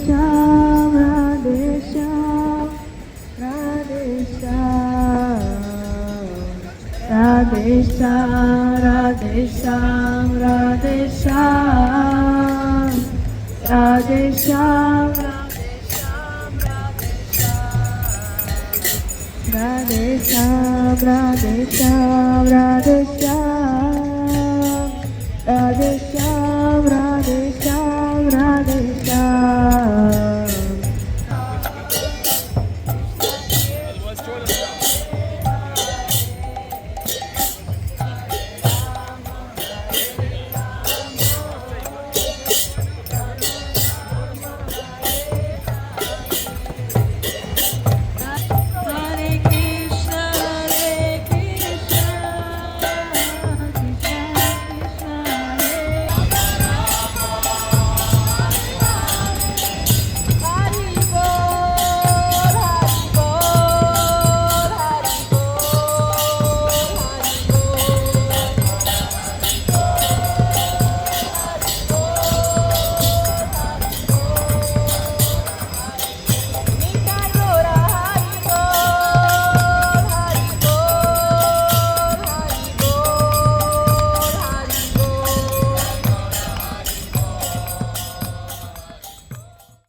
Shyam Radhe Shyam Radhe Shyam Radhe Shyam Radhe Shyam Radhe Shyam Radhe Shyam Radhe Shyam Radhe Shyam Radhe Shyam Radhe Shyam